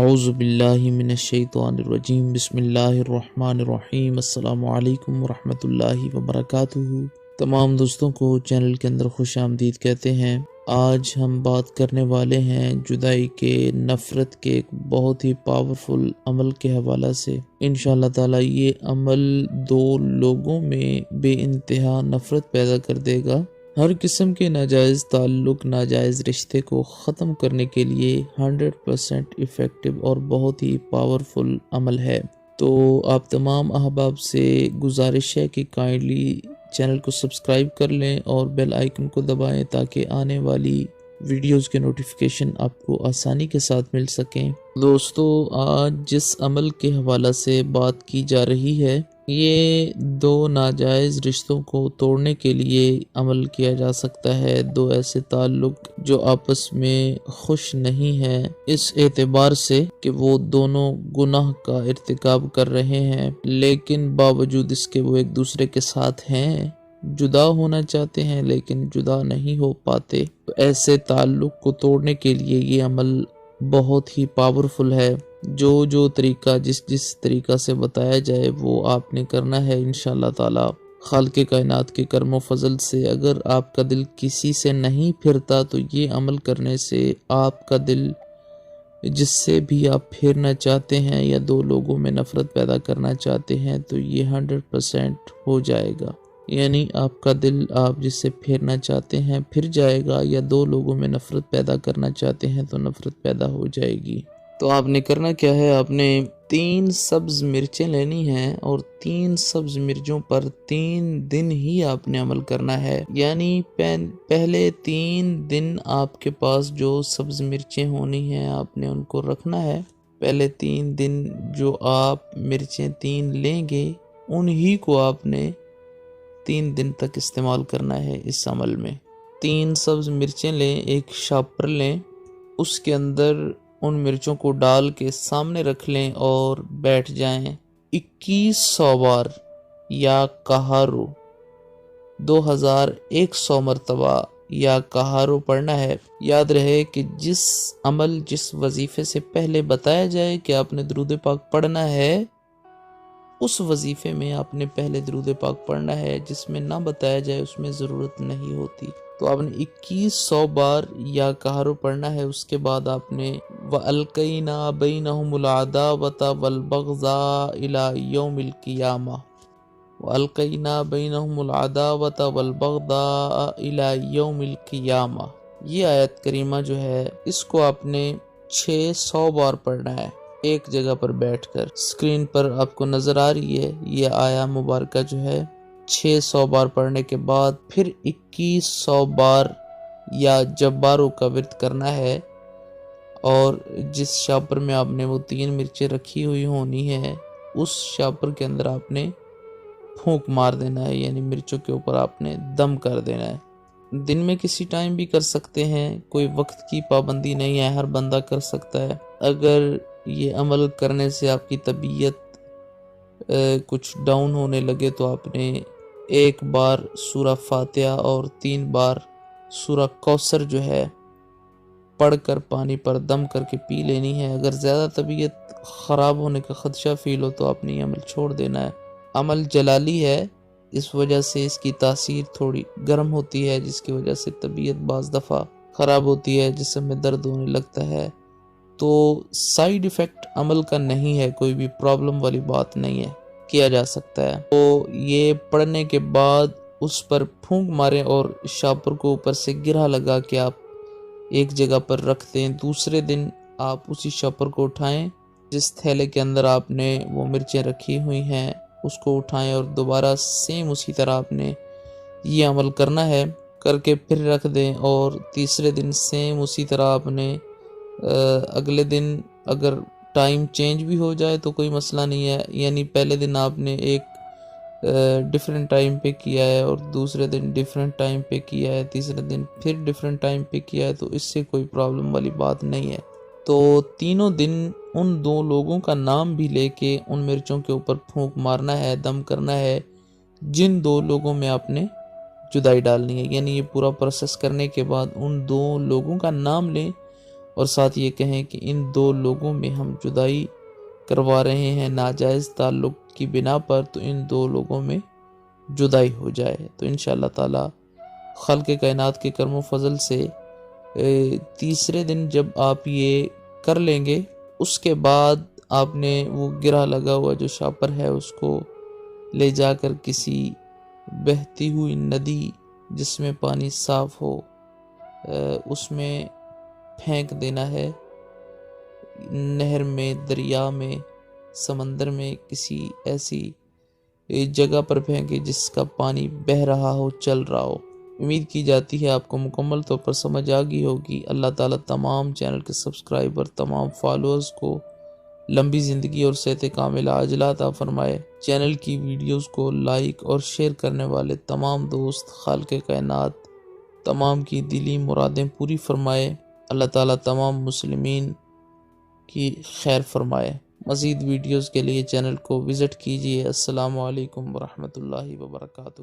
اعوذ باللہ من الشیطان الرجیم بسم اللہ الرحمن الرحیم السلام علیکم ورحمۃ اللہ وبرکاتہ۔ تمام دوستوں کو چینل کے اندر خوش آمدید کہتے ہیں۔ آج ہم بات کرنے والے ہیں جدائی کے، نفرت کے ایک بہت ہی پاورفل عمل کے حوالہ سے۔ انشاءاللہ تعالی یہ عمل دو لوگوں میں بے انتہا نفرت پیدا کر دے گا۔ ہر قسم کے ناجائز تعلق، ناجائز رشتے کو ختم کرنے کے لیے 100% ایفیکٹو اور بہت ہی پاورفل عمل ہے۔ تو آپ تمام احباب سے گزارش ہے کہ کائنڈلی چینل کو سبسکرائب کر لیں اور بیل آئیکن کو دبائیں تاکہ آنے والی ویڈیوز کے نوٹیفیکیشن آپ کو آسانی کے ساتھ مل سکیں۔ دوستو، آج جس عمل کے حوالہ سے بات کی جا رہی ہے، یہ دو ناجائز رشتوں کو توڑنے کے لیے عمل کیا جا سکتا ہے۔ دو ایسے تعلق جو آپس میں خوش نہیں ہیں، اس اعتبار سے کہ وہ دونوں گناہ کا ارتکاب کر رہے ہیں، لیکن باوجود اس کے وہ ایک دوسرے کے ساتھ ہیں، جدا ہونا چاہتے ہیں لیکن جدا نہیں ہو پاتے۔ تو ایسے تعلق کو توڑنے کے لیے یہ عمل بہت ہی پاورفل ہے۔ جو طریقہ جس طریقہ سے بتایا جائے وہ آپ نے کرنا ہے انشاءاللہ تعالی۔ خالق کائنات کے کرم و فضل سے اگر آپ کا دل کسی سے نہیں پھرتا تو یہ عمل کرنے سے آپ کا دل جس سے بھی آپ پھرنا چاہتے ہیں یا دو لوگوں میں نفرت پیدا کرنا چاہتے ہیں تو یہ 100% ہو جائے گا۔ یعنی آپ کا دل آپ جس سے پھرنا چاہتے ہیں پھر جائے گا، یا دو لوگوں میں نفرت پیدا کرنا چاہتے ہیں تو نفرت پیدا ہو جائے گی۔ تو آپ نے کرنا کیا ہے، آپ نے 3 سبز مرچیں لینی ہیں اور 3 سبز مرچوں پر 3 دن ہی آپ نے عمل کرنا ہے۔ یعنی پہلے 3 دن آپ کے پاس جو سبز مرچیں ہونی ہیں آپ نے ان کو رکھنا ہے۔ پہلے 3 دن جو آپ مرچیں 3 لیں گے انہی کو آپ نے 3 دن تک استعمال کرنا ہے اس عمل میں۔ 3 سبز مرچیں لیں، ایک شاپر لیں، اس کے اندر ان مرچوں کو ڈال کے سامنے رکھ لیں اور بیٹھ جائیں۔ 2100 بار یا کہارو 2100 مرتبہ یا کہارو پڑھنا ہے۔ یاد رہے کہ جس عمل جس وظیفے سے پہلے بتایا جائے کہ آپ نے درود پاک پڑھنا ہے، اس وظیفے میں آپ نے پہلے درود پاک پڑھنا ہے، جس میں نہ بتایا جائے اس میں ضرورت نہیں ہوتی۔ تو آپ نے 2100 بار یا کہارو پڑھنا ہے۔ اس کے بعد آپ نے وَأَلْقَيْنَا بَيْنَهُمُ الْعَدَاوَةَ وَالْبَغْضَاءَ إِلَى يَوْمِ الْقِيَامَةِ وَأَلْقَيْنَا بَيْنَهُمُ الْعَدَاوَةَ وَالْبَغْضَاءَ إِلَى يَوْمِ الْقِيَامَةِ۔ یہ آیت کریمہ جو ہے اس کو آپ نے 600 بار پڑھنا ہے ایک جگہ پر بیٹھ کر۔ اسکرین پر آپ کو نظر آ رہی ہے یہ آیا مبارکہ جو ہے 600 بار پڑھنے کے بعد پھر 2100 بار یا جباروں کا ورد کرنا ہے، اور جس شاپر میں آپ نے وہ 3 مرچیں رکھی ہوئی ہونی ہے اس شاپر کے اندر آپ نے پھونک مار دینا ہے، یعنی مرچوں کے اوپر آپ نے دم کر دینا ہے۔ دن میں کسی ٹائم بھی کر سکتے ہیں، کوئی وقت کی پابندی نہیں ہے، ہر بندہ کر سکتا ہے۔ اگر یہ عمل کرنے سے آپ کی طبیعت کچھ ڈاؤن ہونے لگے تو آپ نے 1 بار سورہ فاتحہ اور 3 بار سورہ کوثر جو ہے پڑھ کر پانی پر دم کر کے پی لینی ہے۔ اگر زیادہ طبیعت خراب ہونے کا خدشہ فیل ہو تو آپ نے یہ عمل چھوڑ دینا ہے۔ عمل جلالی ہے، اس وجہ سے اس کی تاثیر تھوڑی گرم ہوتی ہے، جس کی وجہ سے طبیعت بعض دفعہ خراب ہوتی ہے، جسم میں درد ہونے لگتا ہے۔ تو سائیڈ ایفیکٹ عمل کا نہیں ہے، کوئی بھی پرابلم والی بات نہیں ہے، کیا جا سکتا ہے۔ تو یہ پڑھنے کے بعد اس پر پھونک ماریں اور شاپر کو اوپر سے گرہ لگا کے آپ ایک جگہ پر رکھ دیں۔ دوسرے دن آپ اسی شاپر کو اٹھائیں، جس تھیلے کے اندر آپ نے وہ مرچیں رکھی ہوئی ہیں اس کو اٹھائیں اور دوبارہ سیم اسی طرح آپ نے یہ عمل کرنا ہے، کر کے پھر رکھ دیں۔ اور تیسرے دن سیم اسی طرح آپ نے اگلے دن اگر ٹائم چینج بھی ہو جائے تو کوئی مسئلہ نہیں ہے، یعنی پہلے دن آپ نے ایک ڈیفرنٹ ٹائم پہ کیا ہے اور دوسرے دن ڈیفرنٹ ٹائم پہ کیا ہے، تیسرے دن پھر ڈیفرنٹ ٹائم پہ کیا ہے، تو اس سے کوئی پرابلم والی بات نہیں ہے۔ تو تینوں دن ان 2 لوگوں کا نام بھی لے کے ان مرچوں کے اوپر پھونک مارنا ہے، دم کرنا ہے، جن 2 لوگوں میں آپ نے جدائی ڈالنی ہے۔ یعنی یہ پورا پروسیس کرنے کے بعد ان 2 لوگوں کا نام لیں اور ساتھ یہ کہیں کہ ان دو لوگوں میں ہم جدائی کروا رہے ہیں ناجائز تعلق کی بنا پر، تو ان دو لوگوں میں جدائی ہو جائے۔ تو انشاءاللہ تعالی خلق کائنات کے کرم و فضل سے تیسرے دن جب آپ یہ کر لیں گے، اس کے بعد آپ نے وہ گرہ لگا ہوا جو شاپر ہے اس کو لے جا کر کسی بہتی ہوئی ندی جس میں پانی صاف ہو اس میں پھینک دینا ہے، نہر میں، دریا میں، سمندر میں، کسی ایسی جگہ پر پھینکے جس کا پانی بہہ رہا ہو، چل رہا ہو۔ امید کی جاتی ہے آپ کو مکمل طور پر سمجھ آ گئی ہوگی۔ اللہ تعالیٰ تمام چینل کے سبسکرائبر، تمام فالوورز کو لمبی زندگی اور صحت کاملہ عاجلہ عطا فرمائے۔ چینل کی ویڈیوز کو لائک اور شیئر کرنے والے تمام دوست خالق کائنات تمام کی دلی مرادیں پوری فرمائے۔ اللہ تعالیٰ تمام مسلمین کی خیر فرمائے۔ مزید ویڈیوز کے لیے چینل کو وزٹ کیجیے۔ السلام علیکم ورحمۃ اللہ وبرکاتہ۔